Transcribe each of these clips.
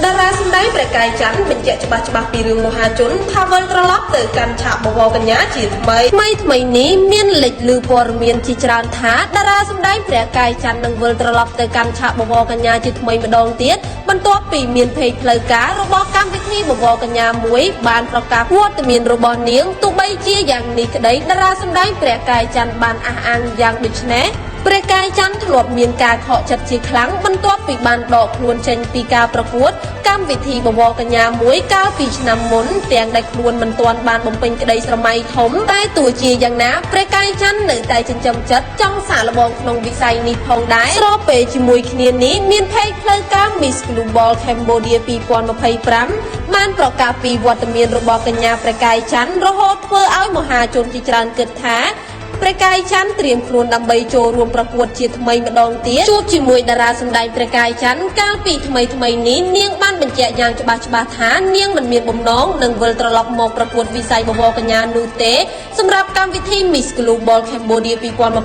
តារាសម្ដែងព្រះកាយច័ន្ទបញ្ជាក់ច្បាស់ពីរឿងមហាជនថាវិលត្រឡប់ទៅកាន់ឆាកបវរកញ្ញាជាថ្មីនេះមានលេចលឺព័ត៌មានជាច្រើនថាតារាសម្ដែងព្រះកាយច័ន្ទនឹងវិលត្រឡប់ទៅកាន់ឆាកបវរកញ្ញាជាថ្មីម្ដងទៀតបន្ទាប់ពីមានเพจផ្លូវការរបស់កម្មវិធីបវរកញ្ញាមួយបានប្រកាសវត្តមានរបស់នាងទោះបីជាយ៉ាងនេះក្តីតារាសម្ដែងព្រះកាយច័ន្ទបានអះអាងយ៉ាងដូចនេះព្រះកាយច័ន្ទធ្លាប់មានការខកចិត្តជាខ្លាំងបន្ទាប់ពីបានដកខ្លួនចេញពីការប្រកួតកម្មវិធីបវរកញ្ញាមួយកាលពីឆ្នាំមុនទាំងដែលខ្លួនមិនទាន់បានបំពេញក្តីស្រមៃធំតែទោះជាយ៉ាងណាព្រះកាយច័ន្ទនៅតែចិញ្ចឹមចិត្តចង់សាកល្បងក្នុងវិស័យនេះផងដែរស្របពេលជាមួយគ្នានេះមានเพจផ្លូវការ Miss Global Cambodia 2025បានប្រកាសពីវត្តមានរបស់កញ្ញាព្រះកាយច័ន្ទរហូតធ្វើឲ្យមហាជនជាច្រើនគិតថាព្រះកាយច័ន្ទត្រៀមខ្លួនដើម្បីចូលរួមប្រកួតជាថ្មីម្ដងទៀតជួបជាមួយតារាសម្ដែងព្រះកាយច័ន្ទកាលពីថ្មីនេះនាងបានបញ្ជាក់យ៉ាងច្បាស់ថានាងមិនមានបំណងនឹងវិលត្រឡប់មកប្រកួតវិស័យបវរកញ្ញានោះទេសម្រាប់កម្មវិធី Miss Global Cambodia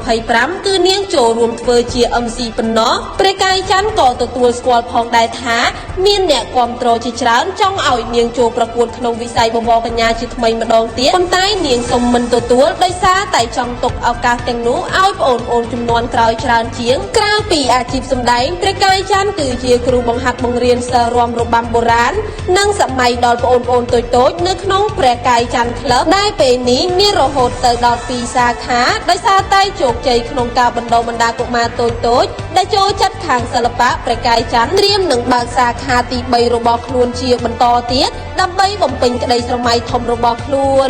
2025គឺនាងចូលរួមធ្វើជា MC ប៉ុណ្ណោះព្រះកាយច័ន្ទក៏ទទួលស្គាល់ផងដែរថាមានអ្នកគាំទ្រជាច្រើនចង់ឲ្យនាងចូលប្រកួតក្នុងវិស័យបវរកញ្ញាជាថ្មីម្ដងទៀតប៉ុន្តែនាងសុំមិនទទួលដោយសារតែចង់ទុកឱកាសទាំងនោះឲ្យបងប្អូនជំនាន់ក្រោយច្រើនជាងក្រៅពីអាជីពសម្ដែងព្រះកាយច័ន្ទគឺជាគ្រូបង្ហាត់បង្រៀនសិស្សរាំរបាំបុរាណនិងសម័យដល់បងប្អូនតូចៗនៅក្នុងព្រះកាយច័ន្ទក្លឹបដែលពេលនេះមានរហូតទៅដល់2សាខាដោយសារតែជោគជ័យក្នុងការបណ្ដុះបណ្ដាលកុមារតូចៗដែលចូលចិត្តខាងសិល្បៈព្រះកាយច័ន្ទត្រៀមនឹងបើកសាខាទី3របស់ខ្លួនជាបន្តទៀតដើម្បីបំពេញក្តីស្រមៃធំរបស់ខ្លួន